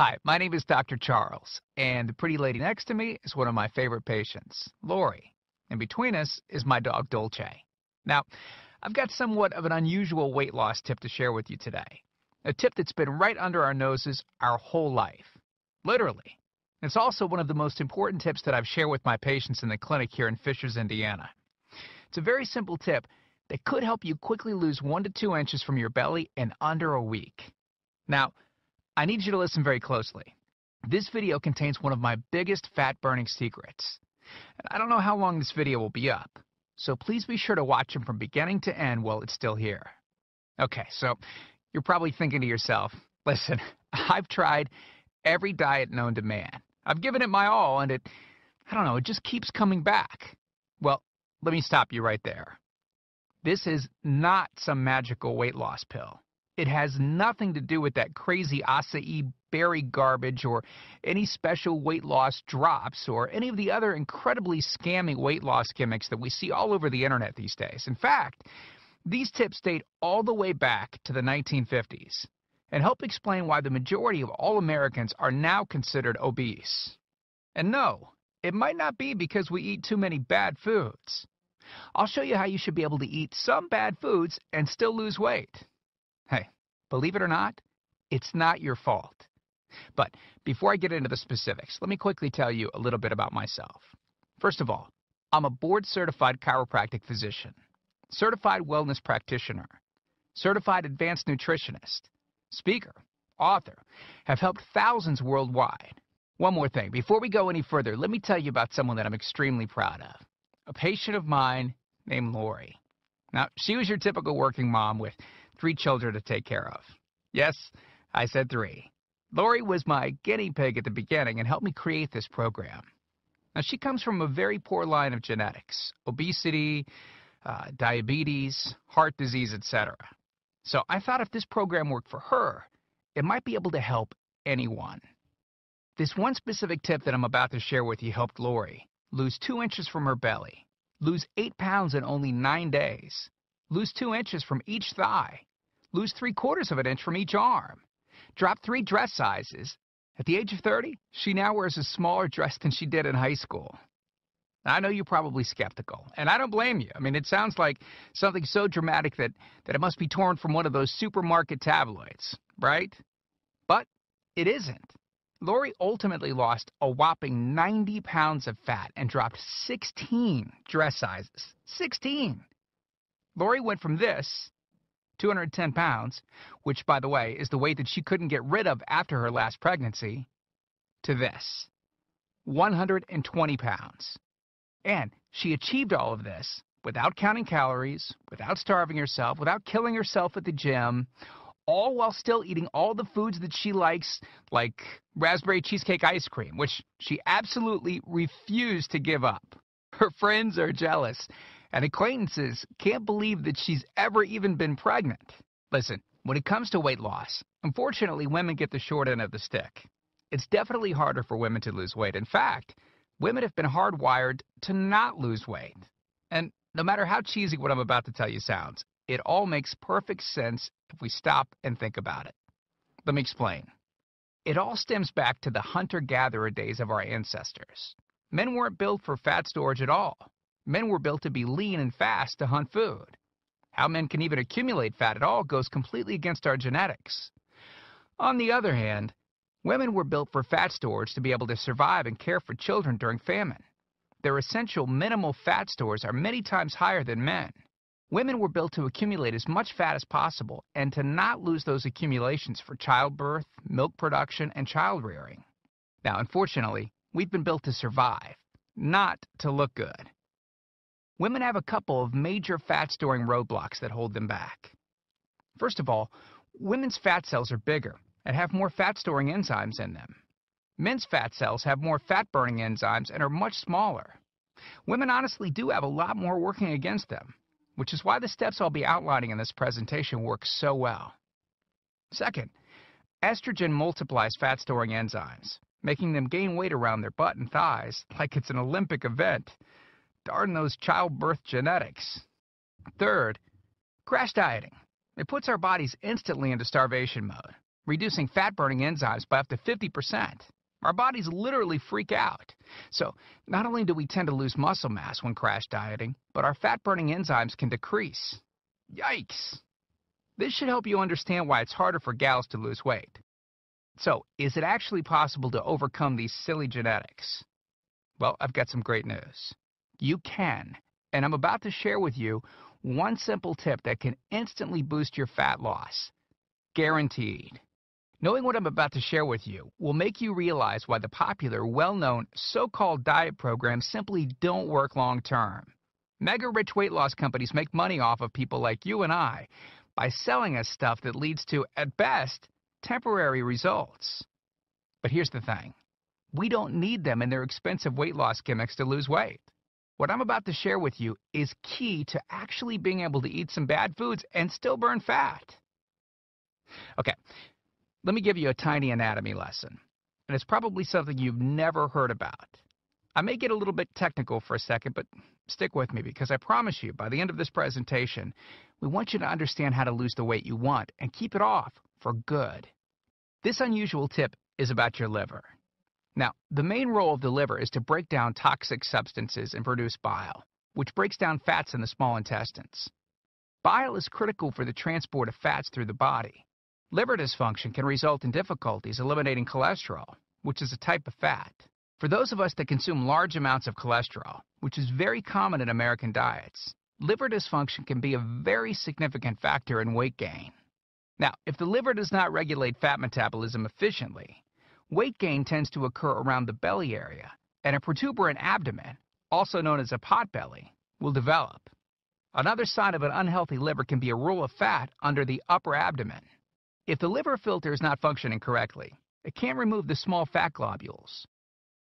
Hi, my name is Dr. Charles, and the pretty lady next to me is one of my favorite patients, Lori. And between us is my dog, Dolce. Now, I've got somewhat of an unusual weight loss tip to share with you today. A tip that's been right under our noses our whole life. Literally. It's also one of the most important tips that I've shared with my patients in the clinic here in Fishers, Indiana. It's a very simple tip that could help you quickly lose 1 to 2 inches from your belly in under a week. Now, I need you to listen very closely. This video contains one of my biggest fat-burning secrets. And I don't know how long this video will be up, so please be sure to watch it from beginning to end while it's still here. Okay, so you're probably thinking to yourself, listen, I've tried every diet known to man. I've given it my all, and it just keeps coming back. Well, let me stop you right there. This is not some magical weight loss pill. It has nothing to do with that crazy acai berry garbage or any special weight loss drops or any of the other incredibly scammy weight loss gimmicks that we see all over the internet these days. In fact, these tips date all the way back to the 1950s and help explain why the majority of all Americans are now considered obese. And no, it might not be because we eat too many bad foods. I'll show you how you should be able to eat some bad foods and still lose weight. Hey, believe it or not, it's not your fault. But before I get into the specifics, let me quickly tell you a little bit about myself. First of all, I'm a board-certified chiropractic physician, certified wellness practitioner, certified advanced nutritionist, speaker, author, have helped thousands worldwide. One more thing, before we go any further, let me tell you about someone that I'm extremely proud of, a patient of mine named Lori. Now, she was your typical working mom with 3 children to take care of. Yes, I said 3. Lori was my guinea pig at the beginning and helped me create this program. Now, she comes from a very poor line of genetics, obesity, diabetes, heart disease, etc. So I thought if this program worked for her, it might be able to help anyone. This one specific tip that I'm about to share with you helped Lori lose 2 inches from her belly, lose 8 pounds in only 9 days, lose 2 inches from each thigh, lose 3/4 of an inch from each arm, drop 3 dress sizes. At the age of 30, she now wears a smaller dress than she did in high school. Now, I know you're probably skeptical, and I don't blame you. I mean, it sounds like something so dramatic that it must be torn from one of those supermarket tabloids, right? But it isn't. Lori ultimately lost a whopping 90 pounds of fat and dropped 16 dress sizes. 16! Lori went from this, 210 pounds, which, by the way, is the weight that she couldn't get rid of after her last pregnancy, to this, 120 pounds. And she achieved all of this without counting calories, without starving herself, without killing herself at the gym, all while still eating all the foods that she likes, like raspberry cheesecake ice cream, which she absolutely refused to give up. Her friends are jealous, and acquaintances can't believe that she's ever even been pregnant. Listen, when it comes to weight loss, unfortunately, women get the short end of the stick. It's definitely harder for women to lose weight. In fact, women have been hardwired to not lose weight. And no matter how cheesy what I'm about to tell you sounds, it all makes perfect sense if we stop and think about it. Let me explain. It all stems back to the hunter-gatherer days of our ancestors. Men weren't built for fat storage at all. Men were built to be lean and fast to hunt food. How men can even accumulate fat at all goes completely against our genetics. On the other hand, women were built for fat storage to be able to survive and care for children during famine. Their essential minimal fat stores are many times higher than men. Women were built to accumulate as much fat as possible and to not lose those accumulations for childbirth, milk production, and child rearing. Now, unfortunately, we've been built to survive, not to look good. Women have a couple of major fat-storing roadblocks that hold them back. First of all, women's fat cells are bigger and have more fat-storing enzymes in them. Men's fat cells have more fat-burning enzymes and are much smaller. Women honestly do have a lot more working against them, which is why the steps I'll be outlining in this presentation work so well. Second, estrogen multiplies fat-storing enzymes, making them gain weight around their butt and thighs like it's an Olympic event. Darn those childbirth genetics. Third, crash dieting. It puts our bodies instantly into starvation mode. reducing fat-burning enzymes by up to 50%. Our bodies literally freak out. So, not only do we tend to lose muscle mass when crash dieting, but our fat-burning enzymes can decrease. Yikes! This should help you understand why it's harder for gals to lose weight. So, is it actually possible to overcome these silly genetics? Well, I've got some great news. You can, and I'm about to share with you one simple tip that can instantly boost your fat loss. Guaranteed. Knowing what I'm about to share with you will make you realize why the popular, well-known, so-called diet programs simply don't work long-term. Mega-rich weight loss companies make money off of people like you and I by selling us stuff that leads to, at best, temporary results. But here's the thing. We don't need them in their expensive weight loss gimmicks to lose weight. What I'm about to share with you is key to actually being able to eat some bad foods and still burn fat. Okay, let me give you a tiny anatomy lesson, and it's probably something you've never heard about. I may get a little bit technical for a second, but stick with me because I promise you, by the end of this presentation, we want you to understand how to lose the weight you want and keep it off for good. This unusual tip is about your liver. Now, the main role of the liver is to break down toxic substances and produce bile, which breaks down fats in the small intestines. Bile is critical for the transport of fats through the body. Liver dysfunction can result in difficulties eliminating cholesterol, which is a type of fat. For those of us that consume large amounts of cholesterol, which is very common in American diets, liver dysfunction can be a very significant factor in weight gain. Now, if the liver does not regulate fat metabolism efficiently, weight gain tends to occur around the belly area, and a protuberant abdomen, also known as a potbelly, will develop. Another sign of an unhealthy liver can be a roll of fat under the upper abdomen. If the liver filter is not functioning correctly, it can't remove the small fat globules,